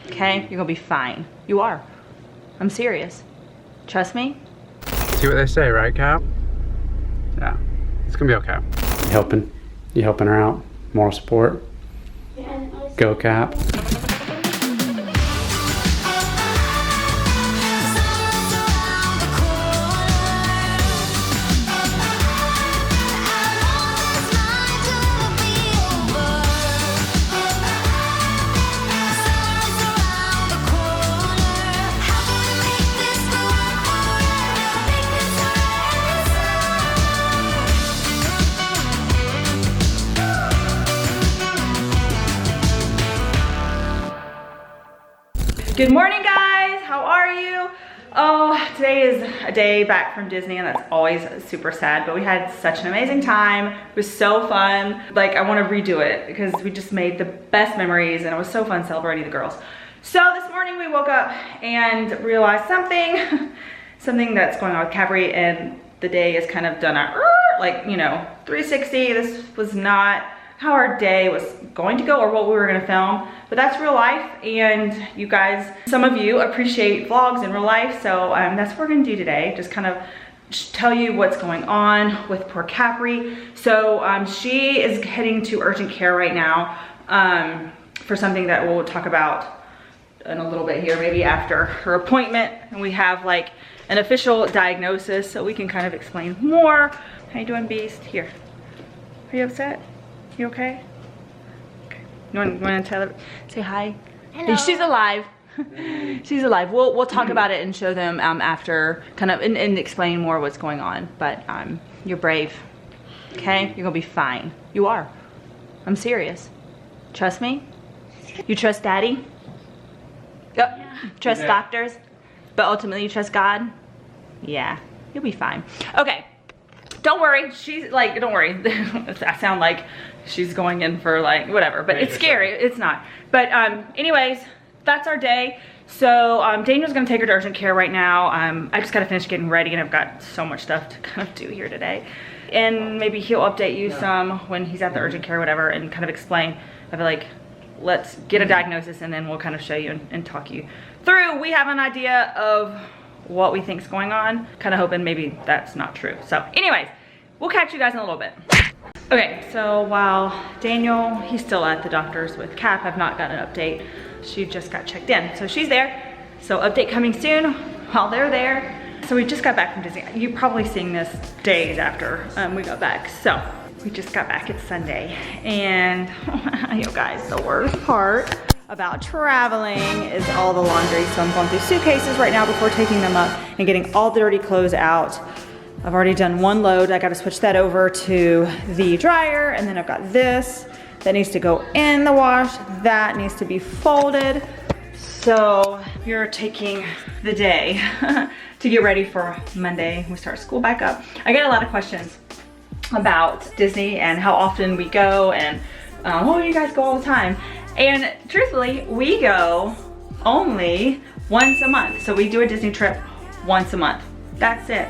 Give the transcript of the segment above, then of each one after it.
okay? You're gonna be fine. You are. I'm serious. Trust me. See what they say, right, Cap? Yeah, it's gonna be okay. You helping her out? Moral support? Go, Cap. Good morning, guys. How are you? Oh, today is a day back from Disney, and that's always super sad, but we had such an amazing time. It was so fun. Like, I want to redo it because we just made the best memories, and it was so fun celebrating the girls. So this morning we woke up and realized something that's going on with Kapri, and the day is kind of done at, like, you know, 360. This was not how our day was going to go or what we were gonna film, but that's real life, and you guys, some of you appreciate vlogs in real life, so that's what we're gonna do today. Just kind of tell you what's going on with poor Kapri. So she is heading to urgent care right now for something that we'll talk about in a little bit here, maybe after her appointment, and we have like an official diagnosis, so we can kind of explain more. How you doing, Beast? Here. Are you upset? You okay? Okay. You want to tell her? Say hi. Hello. She's alive. She's alive. We'll talk about it and show them after, kind of, and explain more what's going on. But you're brave. Okay? You're gonna be fine. You are. I'm serious. Trust me. You trust Daddy. Yep. Yeah. Trust doctors, but ultimately you trust God. Yeah. You'll be fine. Okay. Don't worry, she's like, don't worry. I sound like she's going in for like, whatever, but it's scary, it's not. But anyways, that's our day. So Daniel's gonna take her to urgent care right now. I just gotta finish getting ready, and I've got so much stuff to kind of do here today. And maybe he'll update you some when he's at the urgent care, whatever, and kind of explain. I feel like, let's get a diagnosis, and then we'll kind of show you and talk you through. We have an idea of what we think's going on, kind of hoping maybe that's not true. So anyways, we'll catch you guys in a little bit. Okay, so while Daniel, he's still at the doctor's with Cap, I've not gotten an update. She just got checked in, so she's there. So update coming soon while they're there. So we just got back from Disney. You're probably seeing this days after we got back. So we just got back, it's Sunday. And you guys, the worst part about traveling is all the laundry. So I'm going through suitcases right now before taking them up and getting all the dirty clothes out. I've already done one load. I got to switch that over to the dryer, and then I've got this that needs to go in the wash. That needs to be folded. So we're taking the day to get ready for Monday. We start school back up. I get a lot of questions about Disney and how often we go, and oh, you guys go all the time. And truthfully, we go only once a month. So we do a Disney trip once a month. That's it.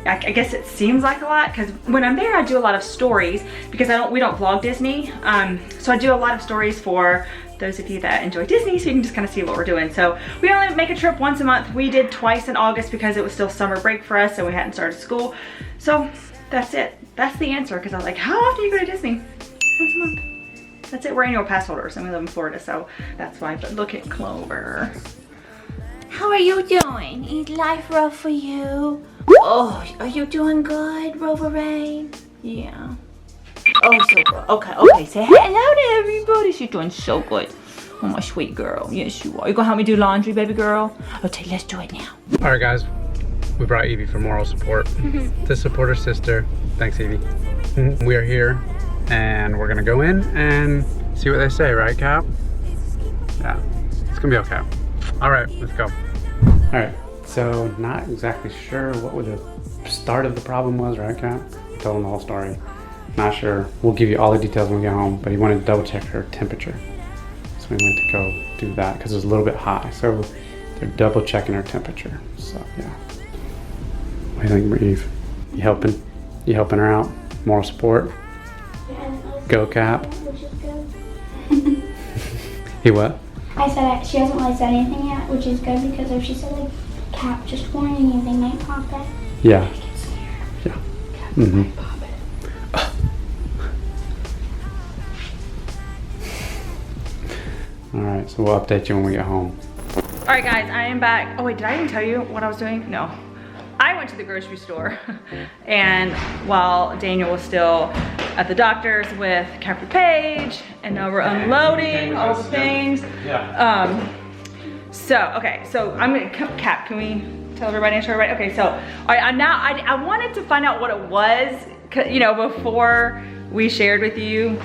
I guess it seems like a lot, because when I'm there, I do a lot of stories, because we don't vlog Disney. So I do a lot of stories for those of you that enjoy Disney, so you can just kind of see what we're doing. So we only make a trip once a month. We did twice in August because it was still summer break for us, and we hadn't started school. So that's it. That's the answer, because I was like, how often do you go to Disney? Once a month. That's it. We're annual pass holders, and we live in Florida, so that's why. But look at Clover. How are you doing? Is life rough for you? Oh, are you doing good, Rover Rain? Yeah. Oh, so good. Okay. Say hello to everybody. She's doing so good. Oh, my sweet girl. Yes, you are. You gonna help me do laundry, baby girl? Okay, let's do it now. All right, guys. We brought Evie for moral support to support her sister. Thanks, Evie. We are here, and we're gonna go in and see what they say, right, Cap? Yeah, it's gonna be okay. All right, let's go. All right, so not exactly sure what the start of the problem was, right, Cap? I told him the whole story. Not sure. We'll give you all the details when we get home, but he wanted to double check her temperature. So we went to go do that because it was a little bit high. So they're double checking her temperature. So yeah. What do you think, Eve? You helping? You helping her out? Moral support? Yeah, Go, Cap. which is good. He what? I said she hasn't really said anything yet, which is good because if she said like, Cap, just warning you, they might pop it. Yeah. Yeah. Mm-hmm. All right, so we'll update you when we get home. All right, guys, I am back. Oh wait, did I even tell you what I was doing? No. I went to the grocery store, and while Daniel was still at the doctor's with Kapri Paige, and now we're unloading all the things. Yeah. Okay, so I'm gonna, Cap, can we tell everybody and show everybody? Okay, so, all right, I wanted to find out what it was, you know, before we shared with you,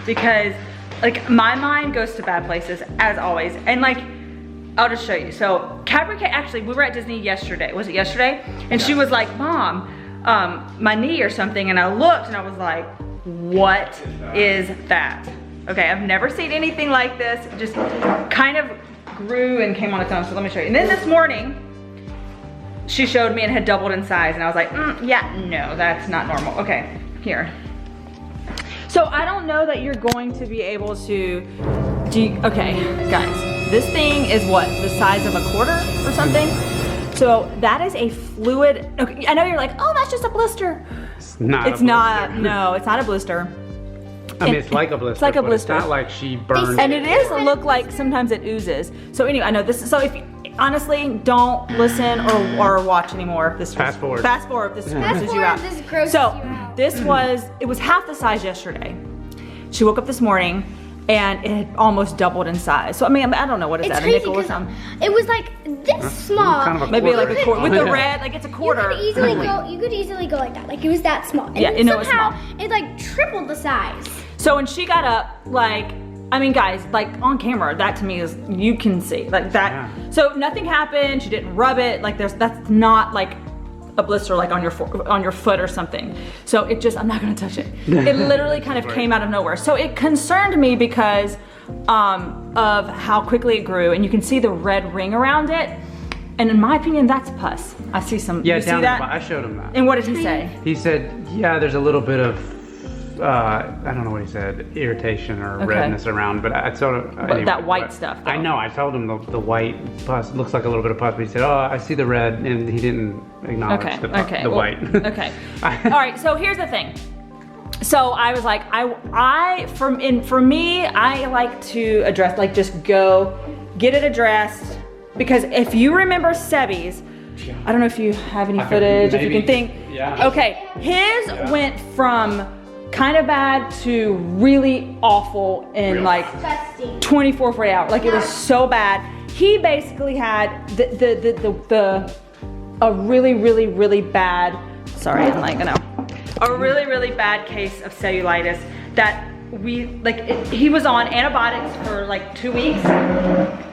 because like my mind goes to bad places as always, and like, I'll just show you. So Kapri, actually, we were at Disney yesterday. Was it yesterday? And she was like, Mom, my knee or something. And I looked and I was like, what is that? Okay, I've never seen anything like this. It just kind of grew and came on its own. So let me show you. And then this morning, she showed me and had doubled in size. And I was like, yeah, no, that's not normal. Okay, here. So I don't know that you're going to be able to okay, guys, this thing is what, the size of a quarter or something? So that is a fluid, okay, I know you're like, oh, that's just a blister. It's not. It's not, no, it's not a blister. I mean, it's like a blister. It's like a blister. It's not like she burned. And it is look like sometimes it oozes. So anyway, I know this is, so if you, honestly, don't listen or watch anymore if this Fast forward. Fast forward if this grosses you out. This grosses So you out. this was, it was half the size yesterday. She woke up this morning and it had almost doubled in size. So I mean, I don't know, what is It's that, a crazy nickel or 'cause something? it was like this small. Kind of a Maybe like a quarter. quarter, with the Yeah. red, like it's a quarter. You could easily go like that. Like it was that small. And Yeah, then and it was somehow small. it like tripled the size. So when she got up, like, I mean, guys, like on camera, that to me is, you can see, like that. Yeah. So nothing happened, she didn't rub it, like that's not like a blister like on your foot or something. So it just, I'm not gonna touch it. It literally kind of came out of nowhere. So it concerned me because of how quickly it grew, and you can see the red ring around it. And in my opinion, that's pus. I see some, Yeah, you see down that? I showed him that. And what did he say? He said, yeah, there's a little bit of, I don't know what he said, irritation or redness around, but I told him. But that white stuff, though. I know, I told him the white pus looks like a little bit of pus, but he said, oh, I see the red, and he didn't acknowledge the well, white. Okay. All right, so here's the thing. So I was like, for me, I like to address, like just go get it addressed, because if you remember Sebi's, I don't know if you have any footage, if you can think. Yeah. Okay, his went from kind of bad to really awful in like Disgusting. 24, 48 hours. Like it was so bad. He basically had a really, really, really bad, sorry, I'm like, a really, really bad case of cellulitis that he was on antibiotics for like 2 weeks.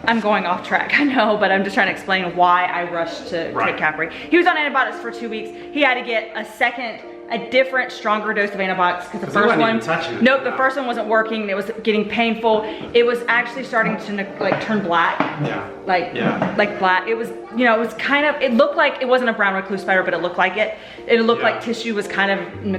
I'm going off track, I know, but I'm just trying to explain why I rushed to take Kapri. He was on antibiotics for 2 weeks. He had to get a different, stronger dose of antibiotics because the first one, nope, the first one wasn't working and it was getting painful. It was actually starting to like turn black. Yeah. Like black. It was, you know, it was kind of, it looked like, it wasn't a brown recluse spider, but it looked like it. It looked like tissue was kind of you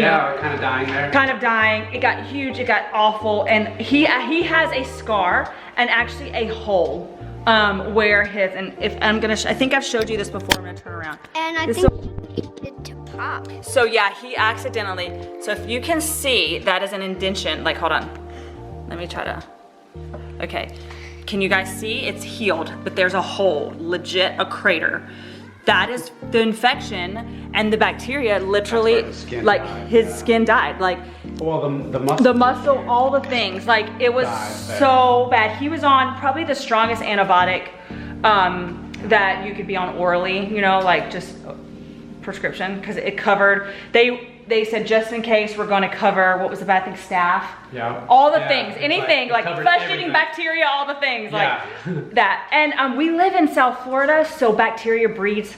know, kind of dying there. kind of dying. It got huge, it got awful, and he has a scar and actually a hole where his, and if I'm gonna, I think I've showed you this before, I'm gonna turn around. And I This think it to pop. So yeah, he accidentally, so if you can see, that is an indention, like hold on. Let me try to, okay. Can you guys see? It's healed, but there's a hole, legit a crater. That is the infection, and the bacteria literally, like his skin died. Like, well, the muscle, all the things, like it was so bad. He was on probably the strongest antibiotic that you could be on orally, you know, like just prescription, because it covered, they said just in case we're going to cover, what was the bad thing, staph, all the things, anything, like flesh-eating bacteria, all the things, like that. And we live in South Florida, so bacteria breeds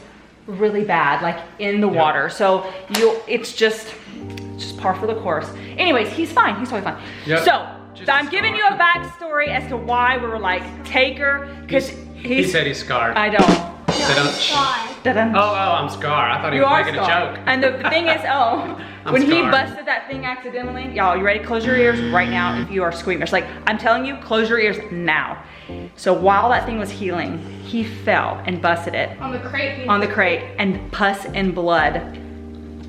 really bad, like in the water. So it's just par for the course. Anyways, he's fine, he's totally fine. So I'm giving you a backstory as to why we were like, take her, because he said he's scarred. I don't. No, They don't. God. Da-dun. Oh, I'm Scar. I thought he You was are making Scar. a joke. And the thing is, I'm when he scarred. busted that thing accidentally, y'all, you ready? Close your ears right now if you are squeamish. Like, I'm telling you, close your ears now. So while that thing was healing, he fell and busted it. On the crate. On the crate, and pus and blood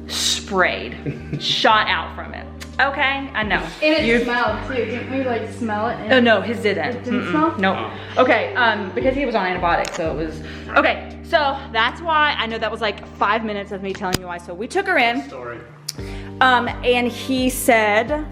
sprayed, shot out from it. Okay, I know. And it smelled too. Didn't we like smell it? Oh no, his didn't. It didn't smell? Nope. Okay, because he was on antibiotics, so it was, okay, so that's why, I know that was like 5 minutes of me telling you why. So we took her in, Story. and he said,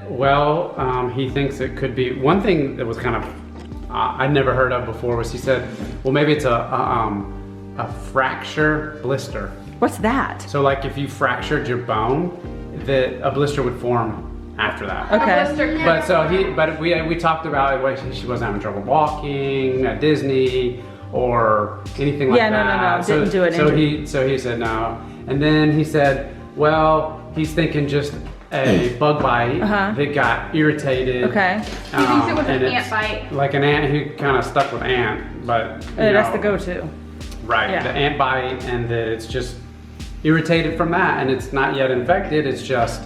well, he thinks it could be, one thing that was kind of, I'd never heard of before was he said, well, maybe it's a fracture blister. what's that? So like if you fractured your bone, that a blister would form after that. Okay. But we talked about it, she wasn't having trouble walking at Disney or anything like Yeah, no, that. didn't do it. So he said no. And then he said, well, he's thinking just a bug bite that got irritated. Okay. He thinks it was and an it's ant bite. Like an ant, he kind of stuck with ant, but you That's know, the go-to. Right, Yeah. the ant bite, and that it's just irritated from that, and it's not yet infected, it's just,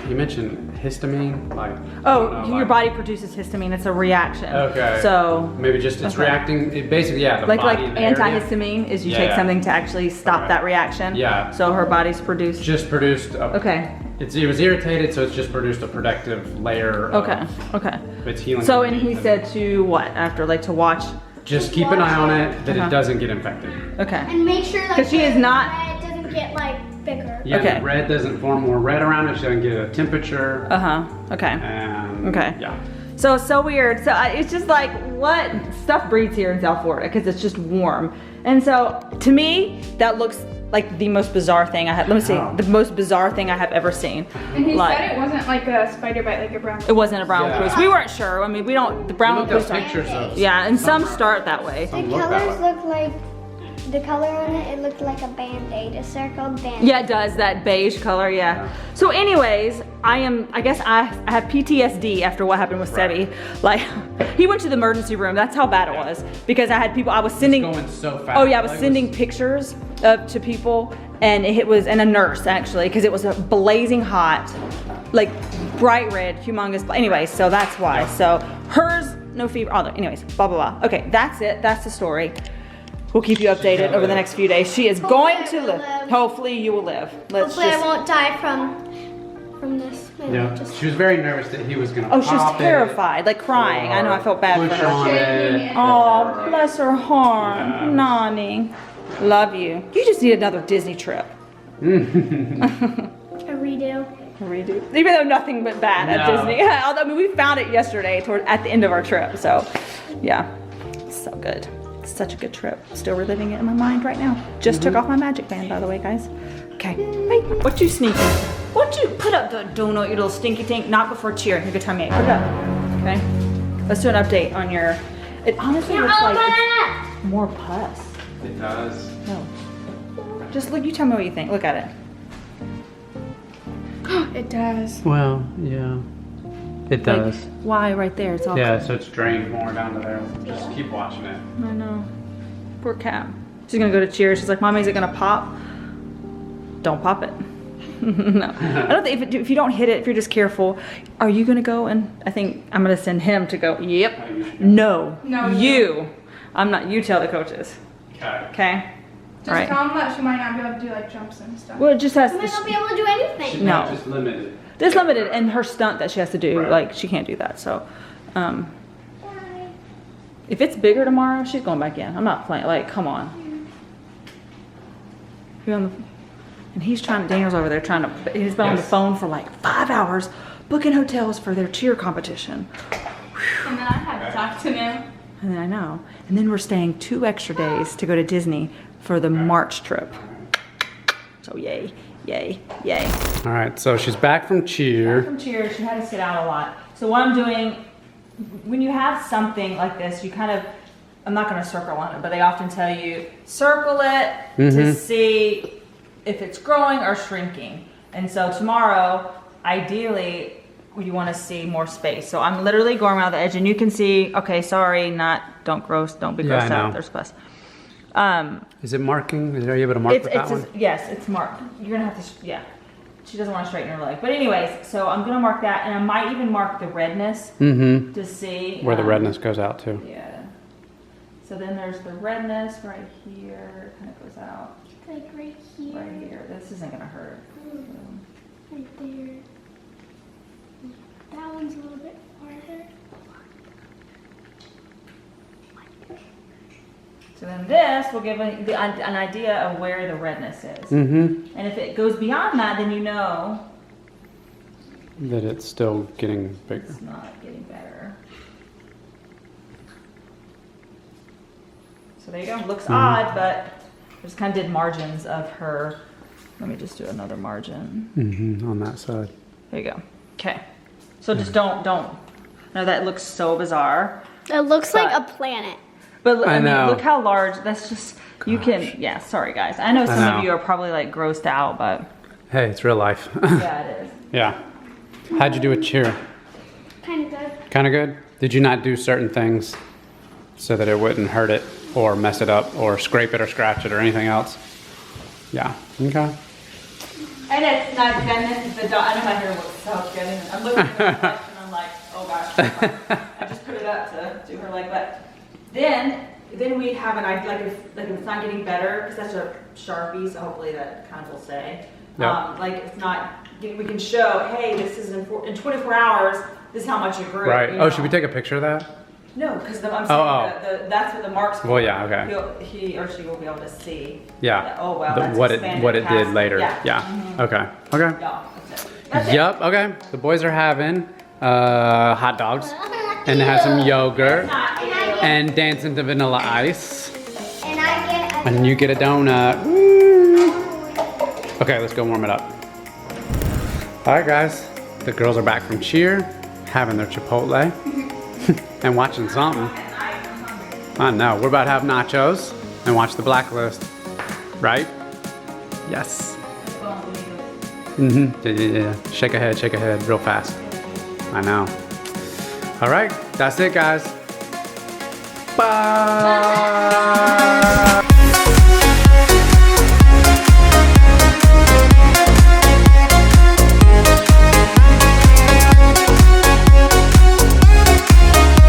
you mentioned histamine, like, I don't know, your like- body produces histamine, it's a reaction. Okay. So, Maybe just, it's Okay. reacting, it basically, yeah, the like body in the area antihistamine is you take Yeah. something to actually stop Right. that reaction. Yeah. So her body's produced. just produced, Okay. it was irritated, so it's just produced a protective layer Okay. of Okay. its healing. So, and he said to what after, like to watch. just keep an eye on it, that Uh-huh. it doesn't get infected. Okay. And make sure like 'Cause she is the not- red doesn't get like bigger. Yeah, Okay. the red doesn't form more red around it, she doesn't get a temperature, Okay. and Okay. yeah. So weird. So it's just like what stuff breeds here in South Florida because it's just warm. And so to me, that looks like the most bizarre thing I have. Let me see. Wow. The most bizarre thing I have ever seen. And he Like, said it wasn't like a spider bite, like a brown. it wasn't a brown Yeah. recluse. We weren't sure. I mean, we don't. The brown Look recluse. up pictures of Yeah, and some start that way. The look that colors way. look like the color on it. It looked like a band-aid, a circled band-aid. Yeah, it does, that beige color, yeah. So anyways, I guess I have PTSD after what happened with Sebi. Like, he went to the emergency room, that's how bad it was. Because I had people, I was sending, Going so fast. oh yeah, I was Like, sending pictures to people, and it was, and a nurse actually, because it was a blazing hot, like bright red, humongous, anyways, so that's why. Yeah. So hers, no fever, oh, anyways, blah, blah, blah. Okay, that's it, that's the story. We'll keep you updated over the next few days. She is going to I will live. live. Hopefully you will live. Let's Hopefully I just, won't die from this. Maybe Yeah, just- she was very nervous that he was gonna oh, she was pop it terrified, like crying. I know, I felt bad for push her. on it. Oh, bless her heart. Yeah. Nani. Love you. You just need another Disney trip. a redo. Redo. Even though nothing but bad at No. Disney. Although, I mean, we found it yesterday at the end of our trip. So, yeah. So good. Such a good trip. Still reliving it in my mind right now. Just took off my magic band, by the way, guys. Okay. Hey, what you sneaking? What you put up the donut, you little stinky tank? Not before cheer. Here, good time, mate. Put it up. Okay. Let's do an update on your. It honestly looks like it's more pus. It does. No. Just look. You tell me what you think. Look at it. It does. Well, yeah. It does. Like, why right there? It's all. Yeah, so it's drained more down to there. Just keep watching it. I know. Poor cat. She's gonna go to cheer. She's like, Mommy, is it gonna pop? Don't pop it. No. I don't think if you don't hit it, if you're just careful, are you gonna go? And I think I'm gonna send him to go. Yep. No. No, You. I'm not. You tell the coaches. Okay. Okay. Just All right. tell them that she might not be able to do like jumps and stuff. Well, it just has. I might not be able to do anything. No. Just limited. There's limited, and her stunt that she has to do, Right. like she can't do that. So, if it's bigger tomorrow, she's going back in. I'm not playing. Like, come on. You're on the, and he's trying. Daniel's over there trying to. He's been on the Yes. phone for like 5 hours, booking hotels for their cheer competition. And then I had to talk to him. And then I know. And then we're staying 2 extra days to go to Disney for the March trip. So yay, yay, yay. All right, so she's back from cheer. From cheer, she had to sit out a lot. So what I'm doing, when you have something like this, you kind of, I'm not gonna circle on it, but they often tell you, circle it to see if it's growing or shrinking. And so tomorrow, ideally, you want to see more space. So I'm literally going around the edge, and you can see. Okay, sorry, don't be grossed I out. know. There's plus. Is it marking? Are you able to mark with that one? Yes, it's marked. You're gonna have to. Yeah. She doesn't want to straighten her leg. But anyways, so I'm gonna mark that, and I might even mark the redness to see Where the redness goes out to. Yeah. So then there's the redness right here. Kind of goes out Like right here. right here. This isn't gonna hurt. Right there. That one's a little bit farther. So then this will give an idea of where the redness is. And And if it goes beyond that, then you know that it's still getting bigger. it's not getting better. So there you go. Looks odd, but I just kind of did margins of her. Let me just do another margin. On that side. There you go. Okay. So just don't. No, that looks so bizarre. It looks like But- a planet. But I mean, know. look how large. That's just. You can. Yeah. Sorry, guys. I know some know. of you are probably like grossed out, but Hey, it's real life. yeah, it is. Yeah. How'd you do with cheer? Kind of good. Kind of good? Did you not do certain things so that it wouldn't hurt it or mess it up or scrape it or scratch it or anything else? Yeah. Okay. And it's not. And this is the dog. I know my hair looks so good. And I'm looking at the reflection. I'm like, oh gosh. I just put it up to do her leg, but then we have an idea. Like if it's not getting better, because that's a Sharpie, so hopefully that kind of will stay. Yep. Like it's not. We can show, hey, this is in 24 hours. This is how much it grew. Right. you Oh, know? should we take a picture of that? No, because I'm saying Oh, that's what the marks. For. Well, yeah, okay. He or she will be able to see. Yeah. that, oh wow. The- That's what it expanded did past- later. Yeah. Okay. Okay. Yeah. That's it. That's it. Yep. Okay. The boys are having hot dogs, and they have some yogurt, and dancing to Vanilla Ice, And I get and you get a donut. Woo. Okay, let's go warm it up. All right, guys. The girls are back from cheer, having their Chipotle, and watching something. I know. We're about to have nachos and watch The Blacklist, right? Yes. Yeah. Shake a head real fast. I know. All right, that's it, guys. Bye.